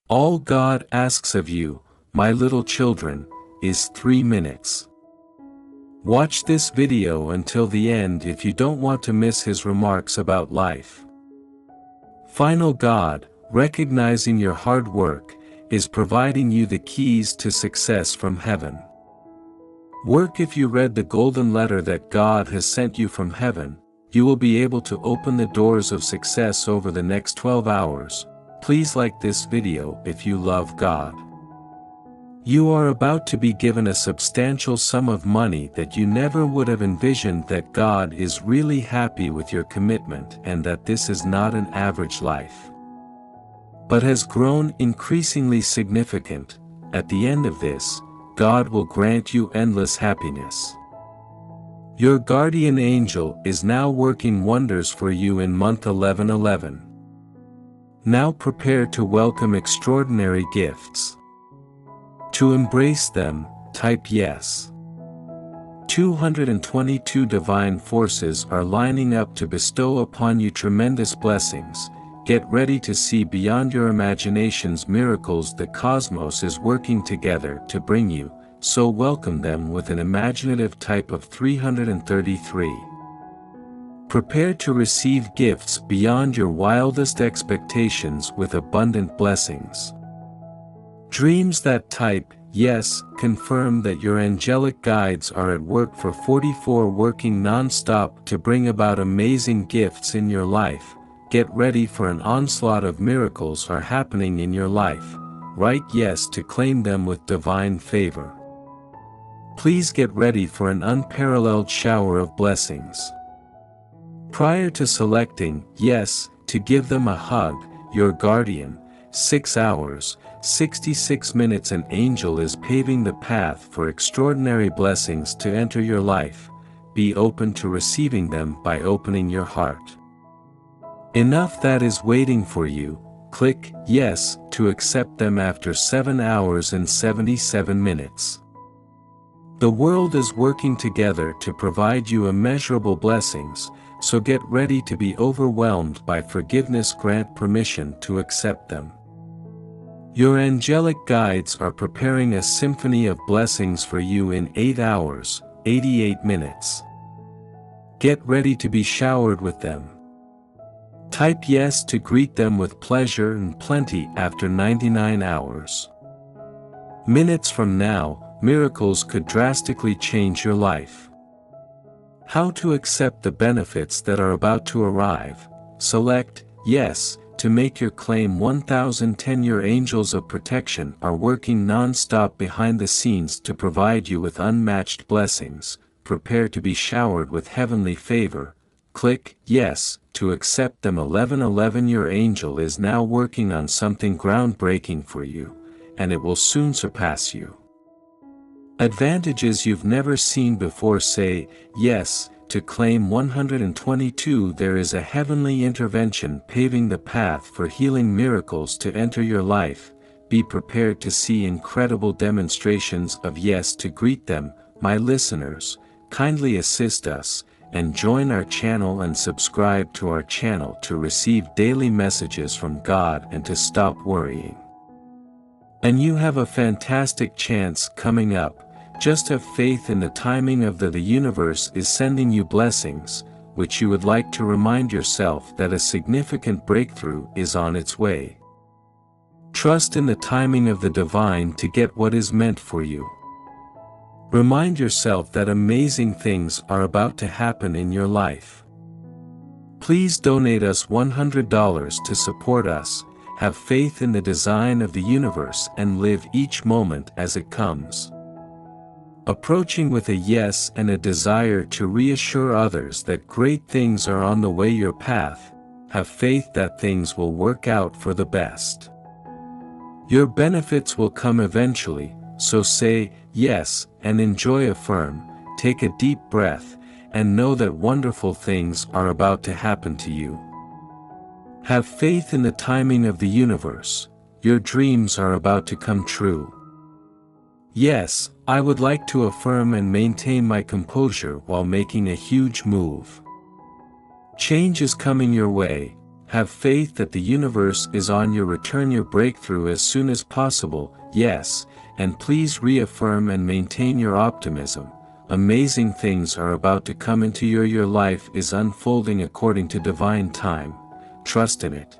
All God asks of you, my little children, is 3 minutes. Watch this video until the end if you don't want to miss his remarks about life. Final God, recognizing your hard work, is providing you the keys to success from heaven. Work. If you read the golden letter that God has sent you from heaven, you will be able to open the doors of success over the next 12 hours. Please like this video if you love God. You are about to be given a substantial sum of money that you never would have envisioned. That God is really happy with your commitment and that this is not an average life, but has grown increasingly significant. At the end of this, God will grant you endless happiness. Your guardian angel is now working wonders for you in month 1111. Now prepare to welcome extraordinary gifts. To embrace them, type yes. 222 divine forces are lining up to bestow upon you tremendous blessings. Get ready to see beyond your imagination's miracles the cosmos is working together to bring you, so welcome them with an imaginative type of 333. Prepare to receive gifts beyond your wildest expectations with abundant blessings. Dreams that type yes confirm that your angelic guides are at work for 44 working non-stop to bring about amazing gifts in your life. Get ready for an onslaught of miracles are happening in your life. Write yes to claim them with divine favor. Please get ready for an unparalleled shower of blessings. Prior to selecting yes to give them a hug, your guardian, 6 hours, 66 minutes an angel is paving the path for extraordinary blessings to enter your life. Be open to receiving them by opening your heart. Enough that is waiting for you. Click yes to accept them after 7 hours and 77 minutes. The world is working together to provide you immeasurable blessings, so get ready to be overwhelmed by forgiveness. Grant permission to accept them. Your angelic guides are preparing a symphony of blessings for you in 8 hours, 88 minutes. Get ready to be showered with them. Type yes to greet them with pleasure and plenty after 99 hours. Minutes from now, miracles could drastically change your life. How to accept the benefits that are about to arrive. Select yes to make your claim. 1010 Your angels of protection are working non-stop behind the scenes to provide you with unmatched blessings. Prepare to be showered with heavenly favor. Click yes to accept them. 1111 Your angel is now working on something groundbreaking for you, and it will soon surpass you. Advantages you've never seen before. Say yes to claim. 122 There is a heavenly intervention paving the path for healing miracles to enter your life. Be prepared to see incredible demonstrations of yes to greet them. My listeners, kindly assist us and join our channel and subscribe to our channel to receive daily messages from God and to stop worrying. And you have a fantastic chance coming up. Just have faith in the timing of the universe is sending you blessings, which you would like to remind yourself that a significant breakthrough is on its way. Trust in the timing of the divine to get what is meant for you. Remind yourself that amazing things are about to happen in your life. Please donate us $100 to support us. Have faith in the design of the universe and live each moment as it comes. Approaching with a yes and a desire to reassure others that great things are on the way your path. Have faith that things will work out for the best. Your benefits will come eventually, so say yes and enjoy. Affirm, take a deep breath, and know that wonderful things are about to happen to you. Have faith in the timing of the universe. Your dreams are about to come true. Yes, I would like to affirm and maintain my composure while making a huge move. Change is coming your way. Have faith that the universe is on your return your breakthrough as soon as possible, yes, and please reaffirm and maintain your optimism. Amazing things are about to come into your life is unfolding according to divine time. Trust in it.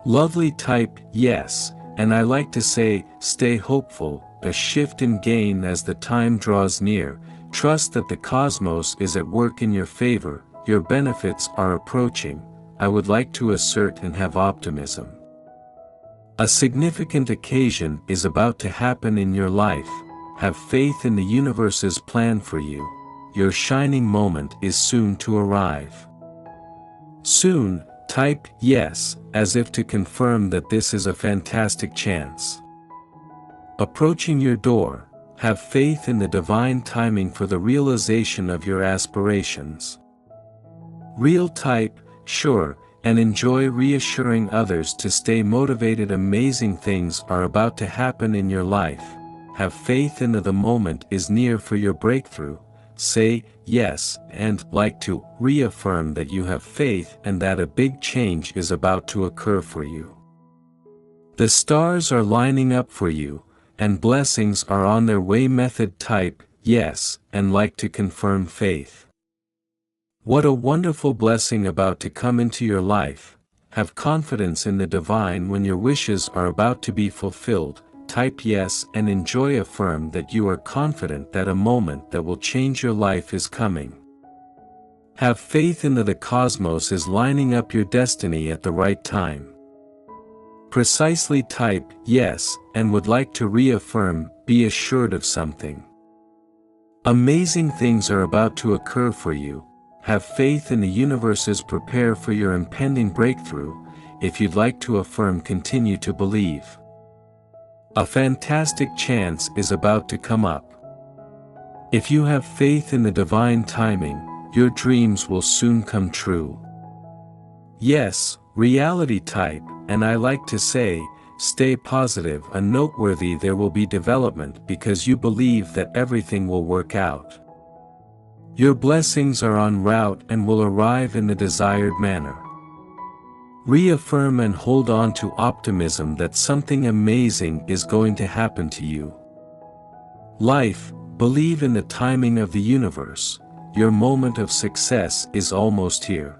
Lovely type, yes, and I like to say, stay hopeful, a shift in gain as the time draws near. Trust that the cosmos is at work in your favor, your benefits are approaching. I would like to assert and have optimism. A significant occasion is about to happen in your life. Have faith in the universe's plan for you. Your shining moment is soon to arrive. Soon, type yes, as if to confirm that this is a fantastic chance. Approaching your door, have faith in the divine timing for the realization of your aspirations. Real type, sure, and enjoy reassuring others to stay motivated. Amazing things are about to happen in your life. Have faith in the moment is near for your breakthrough. Say yes and like to reaffirm that you have faith and that a big change is about to occur for you. The stars are lining up for you, and blessings are on their way. Method type yes and like to confirm faith. What a wonderful blessing about to come into your life. Have confidence in the divine when your wishes are about to be fulfilled. Type yes and enjoy. Affirm that you are confident that a moment that will change your life is coming. Have faith in the cosmos is lining up your destiny at the right time. Precisely type yes and would like to reaffirm, be assured of something. Amazing things are about to occur for you. Have faith in the universes. Prepare for your impending breakthrough. If you'd like to affirm, continue to believe. A fantastic chance is about to come up. If you have faith in the divine timing, your dreams will soon come true. Yes, reality type, and I like to say, stay positive and noteworthy. There will be development because you believe that everything will work out. Your blessings are en route and will arrive in the desired manner. Reaffirm and hold on to optimism that something amazing is going to happen to you. Life, believe in the timing of the universe. Your moment of success is almost here.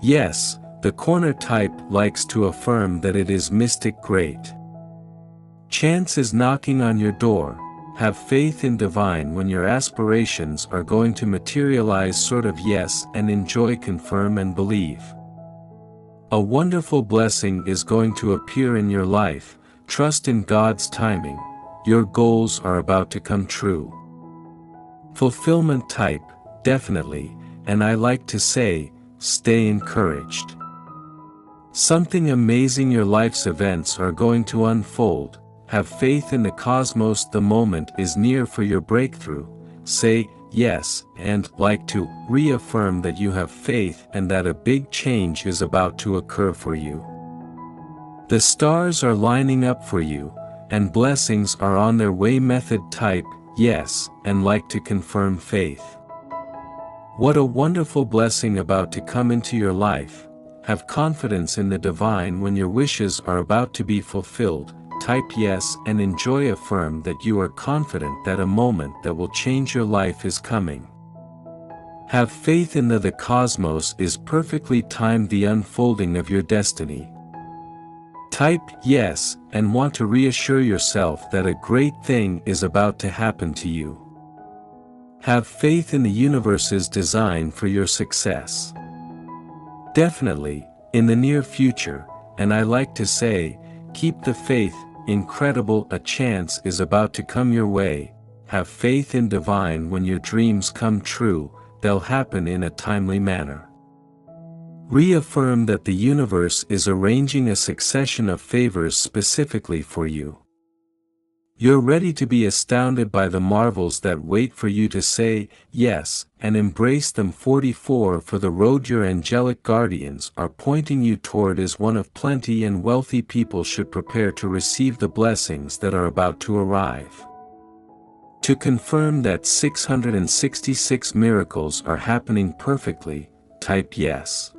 Yes, the corner type likes to affirm that it is mystic great. Chance is knocking on your door. Have faith in divine when your aspirations are going to materialize. Sort of yes and enjoy. Confirm and believe. A wonderful blessing is going to appear in your life. Trust in God's timing. Your goals are about to come true. Fulfillment type, definitely, and I like to say, stay encouraged. Something amazing. Your life's events are going to unfold. Have faith in the cosmos. The moment is near for your breakthrough. Say yes and like to reaffirm that you have faith and that a big change is about to occur for you. The stars are lining up for you, and blessings are on their way. Method type yes and like to confirm faith. What a wonderful blessing about to come into your life. Have confidence in the divine when your wishes are about to be fulfilled. Type yes and enjoy. Affirm that you are confident that a moment that will change your life is coming. Have faith in the cosmos is perfectly timed the unfolding of your destiny. Type yes and want to reassure yourself that a great thing is about to happen to you. Have faith in the universe's design for your success. Definitely, in the near future, and I like to say, keep the faith. Incredible, a chance is about to come your way. Have faith in divine when your dreams come true, they'll happen in a timely manner. Reaffirm that the universe is arranging a succession of favors specifically for you. You're ready to be astounded by the marvels that wait for you to say yes and embrace them. 44 For the road your angelic guardians are pointing you toward is one of plenty, and wealthy people should prepare to receive the blessings that are about to arrive. To confirm that 666 miracles are happening perfectly, type yes.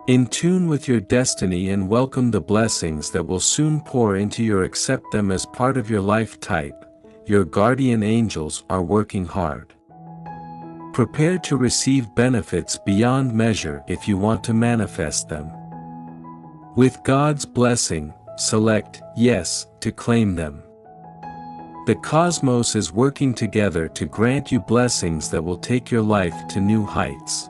In tune with your destiny and welcome the blessings that will soon pour into your accept them as part of your life type. Your guardian angels are working hard. Prepare to receive benefits beyond measure if you want to manifest them. With God's blessing, select yes to claim them. The cosmos is working together to grant you blessings that will take your life to new heights.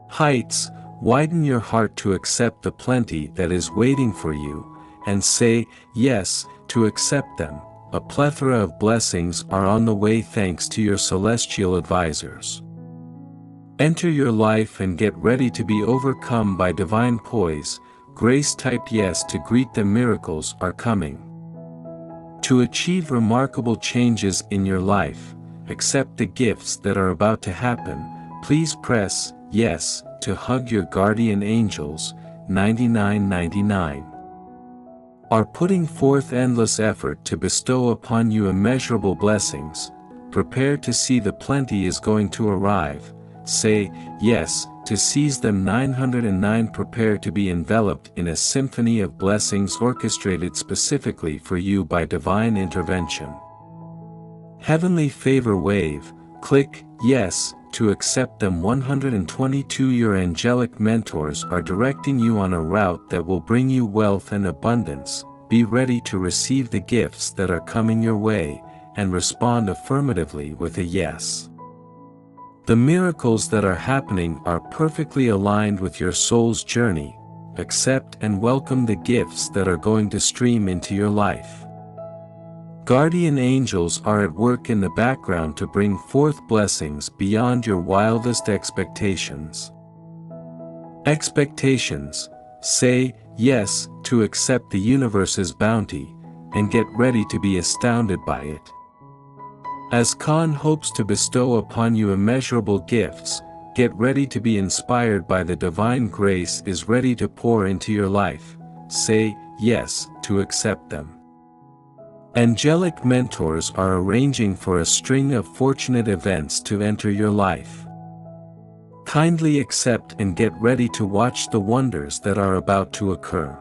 Heights, widen your heart to accept the plenty that is waiting for you, and say yes to accept them. A plethora of blessings are on the way thanks to your celestial advisors. Enter your life and get ready to be overcome by divine poise. Grace typed yes to greet the miracles are coming. To achieve remarkable changes in your life, accept the gifts that are about to happen. Please press yes to hug your guardian angels. 9999 are putting forth endless effort to bestow upon you immeasurable blessings. Prepare to see the plenty is going to arrive. Say yes to seize them. 909 prepare to be enveloped in a symphony of blessings orchestrated specifically for you by divine intervention. Heavenly favor wave, click yes to accept them. 122 your angelic mentors are directing you on a route that will bring you wealth and abundance. Be ready to receive the gifts that are coming your way, and respond affirmatively with a yes. The miracles that are happening are perfectly aligned with your soul's journey. Accept and welcome the gifts that are going to stream into your life. Guardian angels are at work in the background to bring forth blessings beyond your wildest expectations. Expectations, say yes to accept the universe's bounty, and get ready to be astounded by it. As Khan hopes to bestow upon you immeasurable gifts, get ready to be inspired by the divine grace is ready to pour into your life. Say yes to accept them. Angelic mentors are arranging for a string of fortunate events to enter your life. Kindly accept and get ready to watch the wonders that are about to occur.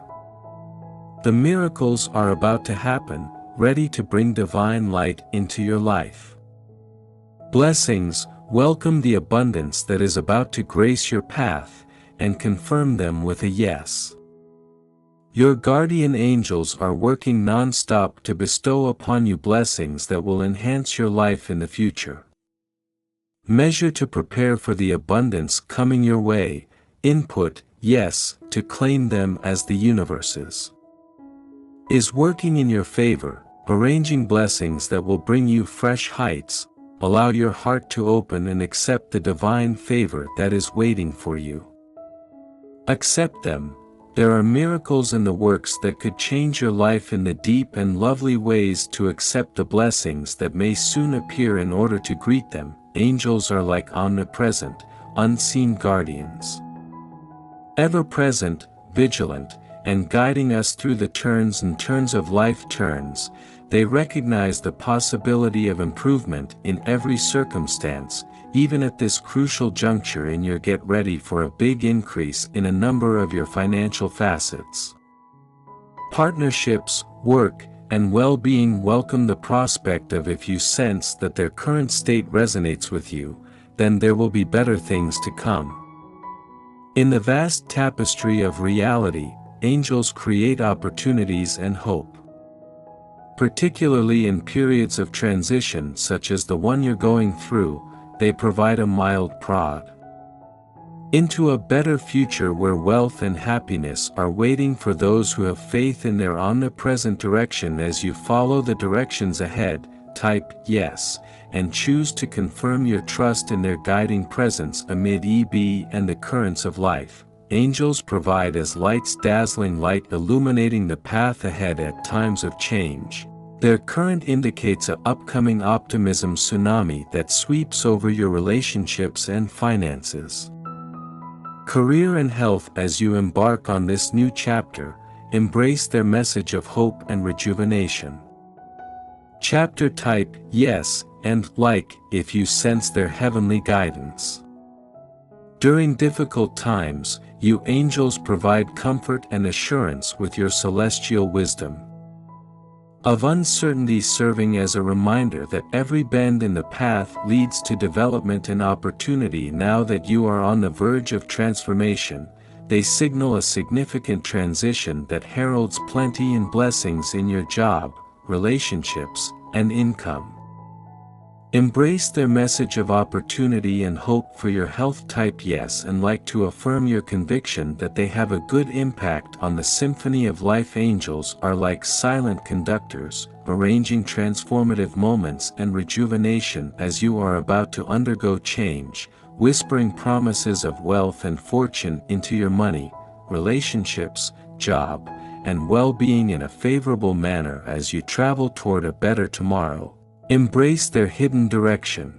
The miracles are about to happen, ready to bring divine light into your life. Blessings, welcome the abundance that is about to grace your path, and confirm them with a yes. Your guardian angels are working non-stop to bestow upon you blessings that will enhance your life in the future. Measure to prepare for the abundance coming your way. Input, yes, to claim them as the universe's is working in your favor, arranging blessings that will bring you fresh heights. Allow your heart to open and accept the divine favor that is waiting for you. Accept them. There are miracles in the works that could change your life in the deep and lovely ways. To accept the blessings that may soon appear in order to greet them. Angels are like omnipresent, unseen guardians. Ever present, vigilant, and guiding us through the turns and turns of life turns. They recognize the possibility of improvement in every circumstance, even at this crucial juncture in your get ready for a big increase in a number of your financial facets. Partnerships, work, and well-being welcome the prospect of if you sense that their current state resonates with you, then there will be better things to come. In the vast tapestry of reality, angels create opportunities and hope. Particularly in periods of transition such as the one you're going through, they provide a mild prod into a better future where wealth and happiness are waiting for those who have faith in their omnipresent direction. As you follow the directions ahead, type yes, and choose to confirm your trust in their guiding presence amid EB and the currents of life. Angels provide as lights, dazzling light illuminating the path ahead at times of change. Their current indicates an upcoming optimism tsunami that sweeps over your relationships and finances. Career and health. As you embark on this new chapter, embrace their message of hope and rejuvenation. Chapter type yes and like if you sense their heavenly guidance. During difficult times, you angels provide comfort and assurance with your celestial wisdom of uncertainty, serving as a reminder that every bend in the path leads to development and opportunity. Now that you are on the verge of transformation, they signal a significant transition that heralds plenty and blessings in your job, relationships, and income. Embrace their message of opportunity and hope for your health. Type yes and like to affirm your conviction that they have a good impact on the symphony of life. Angels are like silent conductors, arranging transformative moments and rejuvenation as you are about to undergo change, whispering promises of wealth and fortune into your money, relationships, job, and well-being in a favorable manner as you travel toward a better tomorrow. Embrace their hidden direction.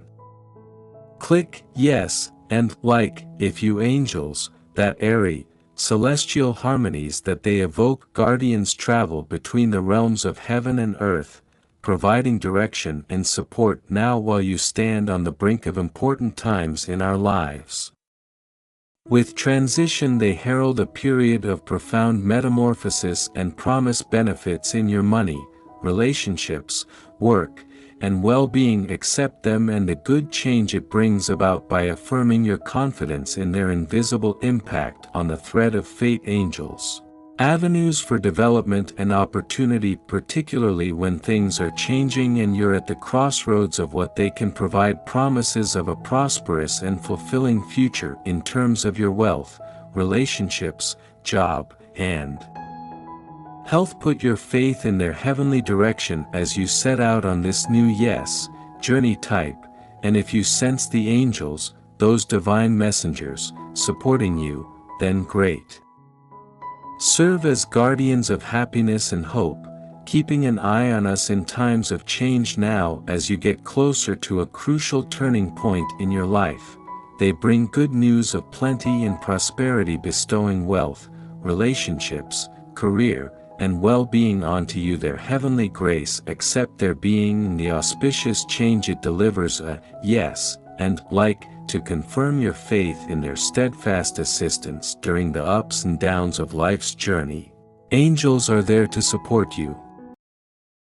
Click yes and like if you angels, that airy, celestial harmonies that they evoke. Guardians travel between the realms of heaven and earth, providing direction and support now while you stand on the brink of important times in our lives. With transition, they herald a period of profound metamorphosis and promise benefits in your money, relationships, work, and well-being. Accept them and the good change it brings about by affirming your confidence in their invisible impact on the thread of fate. Angels. Avenues for development and opportunity, particularly when things are changing and you're at the crossroads of what they can provide. Promises of a prosperous and fulfilling future in terms of your wealth, relationships, job, and health. Put your faith in their heavenly direction as you set out on this new journey. Type, and if you sense the angels, those divine messengers, supporting you, then great. Serve as guardians of happiness and hope, keeping an eye on us in times of change. Now as you get closer to a crucial turning point in your life, they bring good news of plenty and prosperity, bestowing wealth, relationships, career, and well-being onto you. Their heavenly grace. Accept their being and the auspicious change it delivers. A yes and like to confirm your faith in their steadfast assistance during the ups and downs of life's journey. Angels are there to support you,